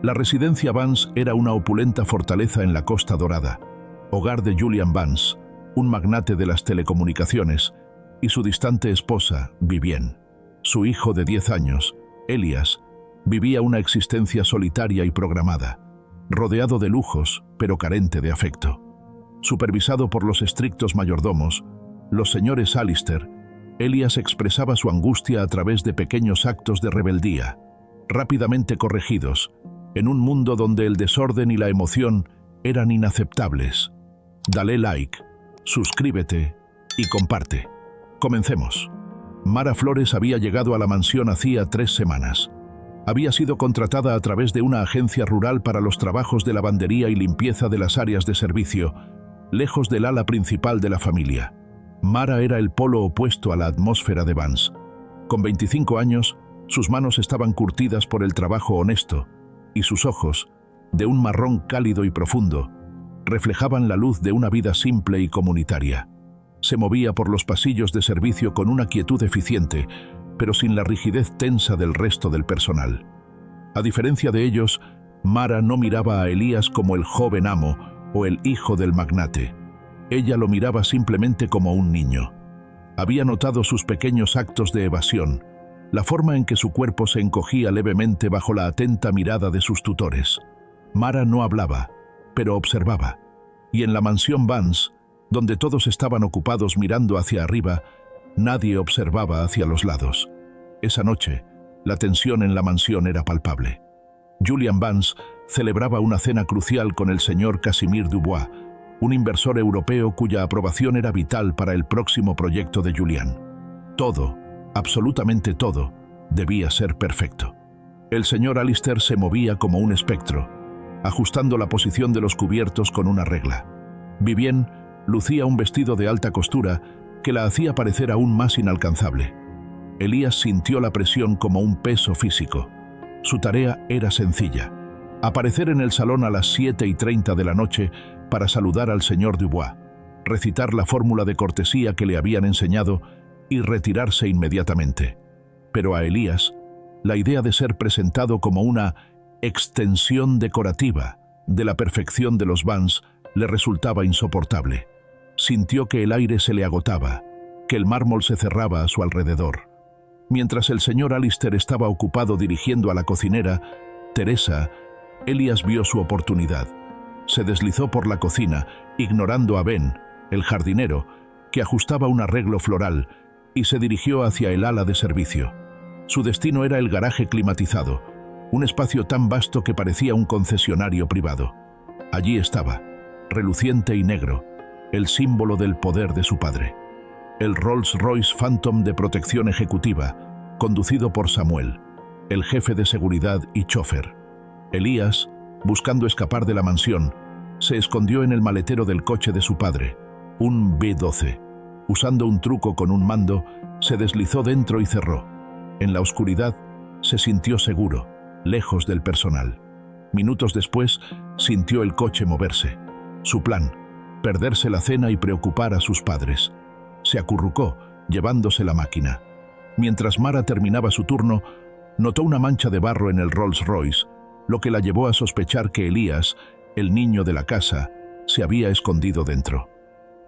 La residencia Vance era una opulenta fortaleza en la Costa Dorada, hogar de Julian Vance, un magnate de las telecomunicaciones, y su distante esposa, Vivienne. Su hijo de 10 años, Elias, vivía una existencia solitaria y programada, rodeado de lujos, pero carente de afecto. Supervisado por los estrictos mayordomos, los señores Alister, Elias expresaba su angustia a través de pequeños actos de rebeldía, rápidamente corregidos, en un mundo donde el desorden y la emoción eran inaceptables. Dale like, suscríbete y comparte. Comencemos. Mara Flores había llegado a la mansión hacía 3 semanas. Había sido contratada a través de una agencia rural para los trabajos de lavandería y limpieza de las áreas de servicio, lejos del ala principal de la familia. Mara era el polo opuesto a la atmósfera de Vance. Con 25 años, sus manos estaban curtidas por el trabajo honesto, y sus ojos, de un marrón cálido y profundo, reflejaban la luz de una vida simple y comunitaria. Se movía por los pasillos de servicio con una quietud eficiente, pero sin la rigidez tensa del resto del personal. A diferencia de ellos, Mara no miraba a Elías como el joven amo o el hijo del magnate. Ella lo miraba simplemente como un niño. Había notado sus pequeños actos de evasión, la forma en que su cuerpo se encogía levemente bajo la atenta mirada de sus tutores. Mara no hablaba, pero observaba. Y en la mansión Vance, donde todos estaban ocupados mirando hacia arriba, nadie observaba hacia los lados. Esa noche, la tensión en la mansión era palpable. Julian Vance celebraba una cena crucial con el señor Casimir Dubois, un inversor europeo cuya aprobación era vital para el próximo proyecto de Julian. Todo, absolutamente todo, debía ser perfecto. El señor Alister se movía como un espectro, ajustando la posición de los cubiertos con una regla. Vivienne lucía un vestido de alta costura que la hacía parecer aún más inalcanzable. Elías sintió la presión como un peso físico. Su tarea era sencilla: aparecer en el salón a las 7:30 de la noche para saludar al señor Dubois, recitar la fórmula de cortesía que le habían enseñado y retirarse inmediatamente. Pero a Elías, la idea de ser presentado como una extensión decorativa de la perfección de los Vance le resultaba insoportable. Sintió que el aire se le agotaba, que el mármol se cerraba a su alrededor. Mientras el señor Alister estaba ocupado dirigiendo a la cocinera, Teresa, Elías vio su oportunidad. Se deslizó por la cocina, ignorando a Ben, el jardinero, que ajustaba un arreglo floral, y se dirigió hacia el ala de servicio. Su destino era el garaje climatizado, un espacio tan vasto que parecía un concesionario privado. Allí estaba, reluciente y negro, el símbolo del poder de su padre. El Rolls-Royce Phantom de protección ejecutiva, conducido por Samuel, el jefe de seguridad y chofer. Elías, buscando escapar de la mansión, se escondió en el maletero del coche de su padre, un B12. Usando un truco con un mando, se deslizó dentro y cerró. En la oscuridad, se sintió seguro, lejos del personal. Minutos después, sintió el coche moverse. Su plan: perderse la cena y preocupar a sus padres. Se acurrucó, llevándose la máquina. Mientras Mara terminaba su turno, notó una mancha de barro en el Rolls Royce, lo que la llevó a sospechar que Elías, el niño de la casa, se había escondido dentro.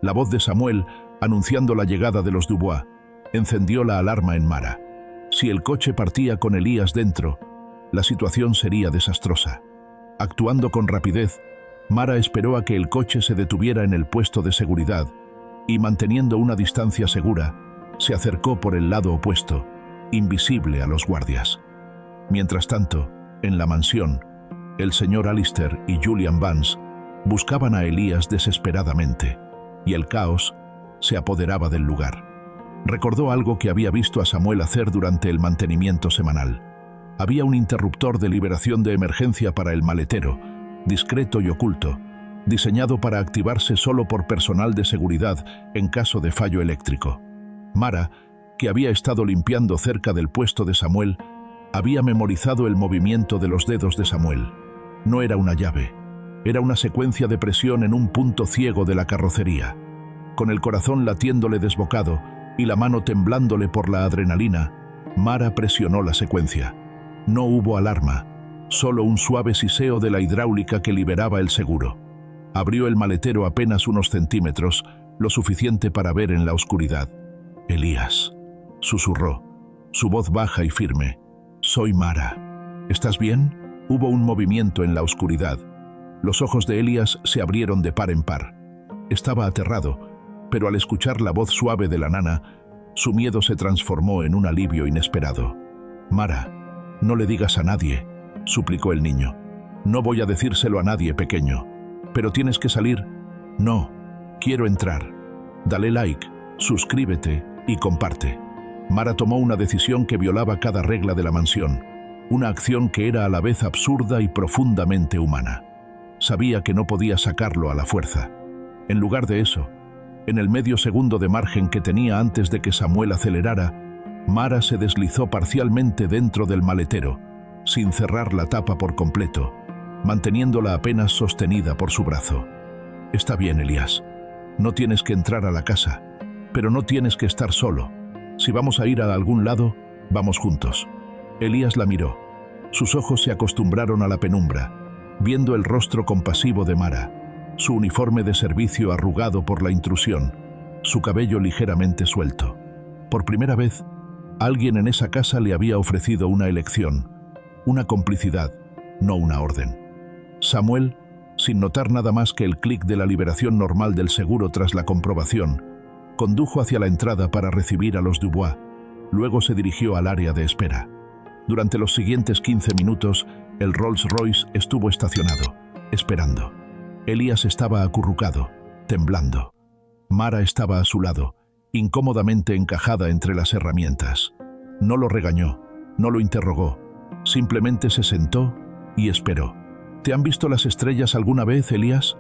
La voz de Samuel, anunciando la llegada de los Dubois, encendió la alarma en Mara. Si el coche partía con Elías dentro, la situación sería desastrosa. Actuando con rapidez, Mara esperó a que el coche se detuviera en el puesto de seguridad y, manteniendo una distancia segura, se acercó por el lado opuesto, invisible a los guardias. Mientras tanto, en la mansión, el señor Alister y Julian Vance buscaban a Elías desesperadamente, y el caos se apoderaba del lugar. Recordó algo que había visto a Samuel hacer durante el mantenimiento semanal. Había un interruptor de liberación de emergencia para el maletero, discreto y oculto, diseñado para activarse solo por personal de seguridad en caso de fallo eléctrico. Mara, que había estado limpiando cerca del puesto de Samuel, había memorizado el movimiento de los dedos de Samuel. No era una llave, era una secuencia de presión en un punto ciego de la carrocería. Con el corazón latiéndole desbocado y la mano temblándole por la adrenalina, Mara presionó la secuencia. No hubo alarma, Solo un suave siseo de la hidráulica que liberaba el seguro. Abrió el maletero apenas unos centímetros, lo suficiente para ver en la oscuridad. «Elías», susurró, su voz baja y firme. «Soy Mara. ¿Estás bien?» Hubo un movimiento en la oscuridad. Los ojos de Elías se abrieron de par en par. Estaba aterrado, pero al escuchar la voz suave de la nana, su miedo se transformó en un alivio inesperado. «Mara, no le digas a nadie», suplicó el niño. «No voy a decírselo a nadie, pequeño. Pero tienes que salir». «No, quiero entrar». Dale like, suscríbete y comparte. Mara tomó una decisión que violaba cada regla de la mansión, una acción que era a la vez absurda y profundamente humana. Sabía que no podía sacarlo a la fuerza. En lugar de eso, en el medio segundo de margen que tenía antes de que Samuel acelerara, Mara se deslizó parcialmente dentro del maletero, sin cerrar la tapa por completo, manteniéndola apenas sostenida por su brazo. «Está bien, Elías. No tienes que entrar a la casa, pero no tienes que estar solo. Si vamos a ir a algún lado, vamos juntos». Elías la miró. Sus ojos se acostumbraron a la penumbra, viendo el rostro compasivo de Mara, su uniforme de servicio arrugado por la intrusión, su cabello ligeramente suelto. Por primera vez, alguien en esa casa le había ofrecido una elección, una complicidad, no una orden. Samuel, sin notar nada más que el clic de la liberación normal del seguro tras la comprobación, condujo hacia la entrada para recibir a los Dubois. Luego se dirigió al área de espera. Durante los siguientes 15 minutos, el Rolls-Royce estuvo estacionado, esperando. Elías estaba acurrucado, temblando. Mara estaba a su lado, incómodamente encajada entre las herramientas. No lo regañó, no lo interrogó, simplemente se sentó y esperó. «¿Te han visto las estrellas alguna vez, Elías?»,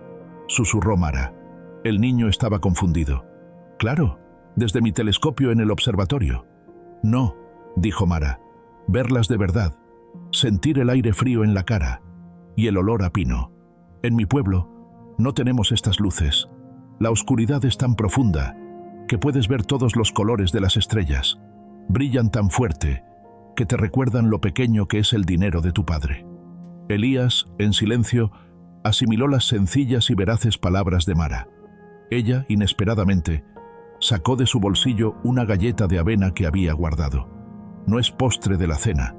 susurró Mara. El niño estaba confundido. «Claro, desde mi telescopio en el observatorio». «No», dijo Mara, «verlas de verdad, sentir el aire frío en la cara y el olor a pino. En mi pueblo no tenemos estas luces. La oscuridad es tan profunda que puedes ver todos los colores de las estrellas. Brillan tan fuerte que te recuerdan lo pequeño que es el dinero de tu padre». Elías, en silencio, asimiló las sencillas y veraces palabras de Mara. Ella, inesperadamente, sacó de su bolsillo una galleta de avena que había guardado. «No es postre de la cena,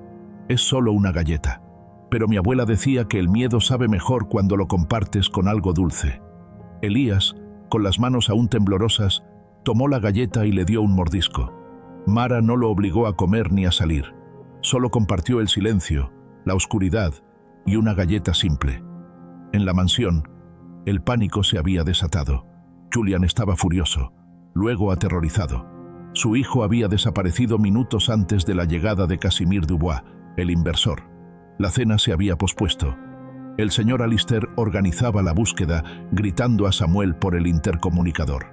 es solo una galleta. Pero mi abuela decía que el miedo sabe mejor cuando lo compartes con algo dulce». Elías, con las manos aún temblorosas, tomó la galleta y le dio un mordisco. Mara no lo obligó a comer ni a salir. Solo compartió el silencio, la oscuridad y una galleta simple. En la mansión, el pánico se había desatado. Julian estaba furioso, luego aterrorizado. Su hijo había desaparecido minutos antes de la llegada de Casimir Dubois, el inversor. La cena se había pospuesto. El señor Alister organizaba la búsqueda, gritando a Samuel por el intercomunicador.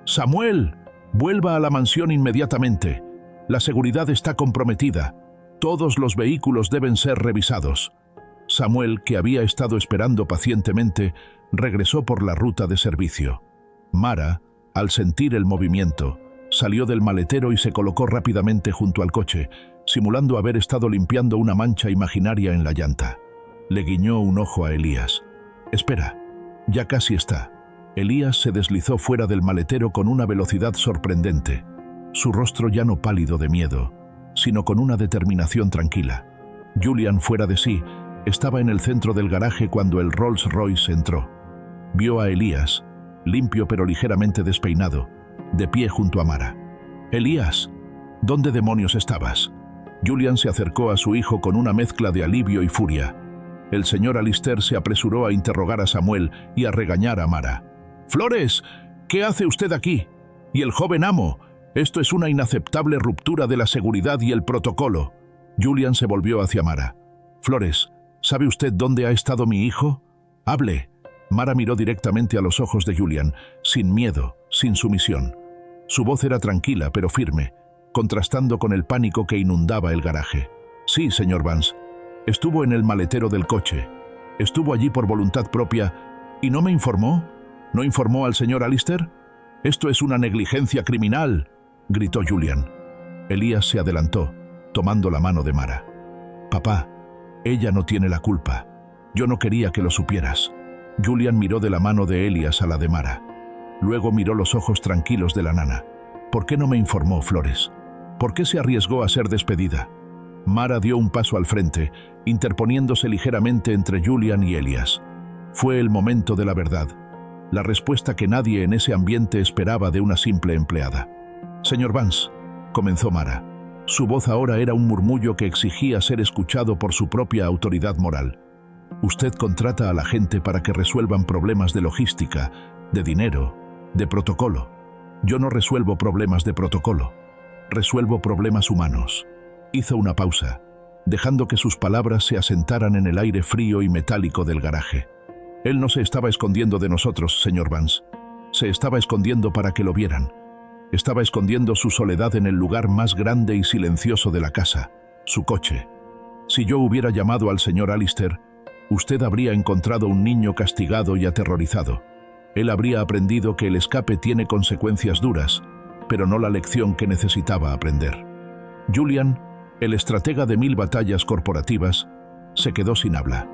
«¡Samuel! ¡Vuelva a la mansión inmediatamente! La seguridad está comprometida. Todos los vehículos deben ser revisados». Samuel, que había estado esperando pacientemente, regresó por la ruta de servicio. Mara, al sentir el movimiento, salió del maletero y se colocó rápidamente junto al coche, simulando haber estado limpiando una mancha imaginaria en la llanta. Le guiñó un ojo a Elías. «Espera, ya casi está». Elías se deslizó fuera del maletero con una velocidad sorprendente, su rostro ya no pálido de miedo, sino con una determinación tranquila. Julian, fuera de sí, estaba en el centro del garaje cuando el Rolls-Royce entró. Vio a Elías, limpio pero ligeramente despeinado, de pie junto a Mara. «Elías, ¿dónde demonios estabas?». Julian se acercó a su hijo con una mezcla de alivio y furia. El señor Alister se apresuró a interrogar a Samuel y a regañar a Mara. «Flores, ¿qué hace usted aquí? Y el joven amo, esto es una inaceptable ruptura de la seguridad y el protocolo». Julian se volvió hacia Mara. «Flores, ¿sabe usted dónde ha estado mi hijo? Hable». Mara miró directamente a los ojos de Julian, sin miedo, sin sumisión. Su voz era tranquila pero firme, contrastando con el pánico que inundaba el garaje. «Sí, señor Vance. Estuvo en el maletero del coche. Estuvo allí por voluntad propia y no me informó. ¿No informó al señor Alister? Esto es una negligencia criminal», gritó Julian. Elías se adelantó, tomando la mano de Mara. «Papá, Ella no tiene la culpa. Yo no quería que lo supieras. Julian miró de la mano de Elias a la de Mara. Luego miró los ojos tranquilos de la nana. ¿Por qué no me informó, Flores? ¿Por qué se arriesgó a ser despedida? Mara dio un paso al frente, interponiéndose ligeramente entre Julian y Elias. Fue el momento de la verdad, la respuesta que nadie en ese ambiente esperaba de una simple empleada. «Señor Vance», comenzó Mara. Su voz ahora era un murmullo que exigía ser escuchado por su propia autoridad moral. «Usted contrata a la gente para que resuelvan problemas de logística, de dinero, de protocolo. Yo no resuelvo problemas de protocolo. Resuelvo problemas humanos». Hizo una pausa, dejando que sus palabras se asentaran en el aire frío y metálico del garaje. Él no se estaba escondiendo de nosotros, señor Vance. Se estaba escondiendo para que lo vieran. Estaba escondiendo su soledad en el lugar más grande y silencioso de la casa, su coche. Si yo hubiera llamado al señor Alister, usted habría encontrado un niño castigado y aterrorizado. Él habría aprendido que el escape tiene consecuencias duras, pero no la lección que necesitaba aprender. Julian, el estratega de 1000 batallas corporativas, se quedó sin habla.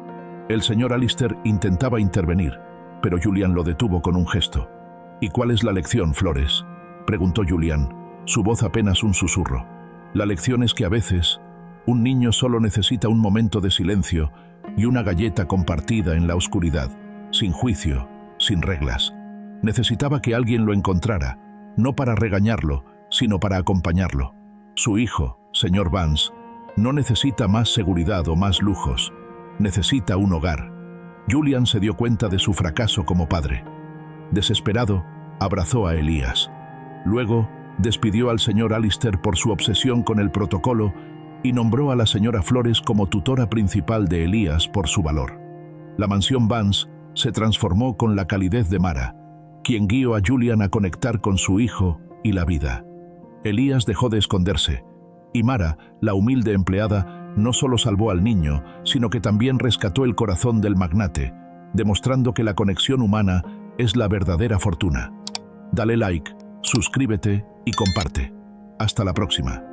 El señor Alister intentaba intervenir, pero Julian lo detuvo con un gesto. «¿Y cuál es la lección, Flores?», preguntó Julian, su voz apenas un susurro. «La lección es que a veces, un niño solo necesita un momento de silencio y una galleta compartida en la oscuridad, sin juicio, sin reglas. Necesitaba que alguien lo encontrara, no para regañarlo, sino para acompañarlo. Su hijo, señor Vance, no necesita más seguridad o más lujos. Necesita un hogar». Julian se dio cuenta de su fracaso como padre. Desesperado, abrazó a Elias. Luego, despidió al señor Alister por su obsesión con el protocolo y nombró a la señora Flores como tutora principal de Elias por su valor. La mansión Vance se transformó con la calidez de Mara, quien guió a Julian a conectar con su hijo y la vida. Elias dejó de esconderse, y Mara, la humilde empleada, no solo salvó al niño, sino que también rescató el corazón del magnate, demostrando que la conexión humana es la verdadera fortuna. Dale like, suscríbete y comparte. Hasta la próxima.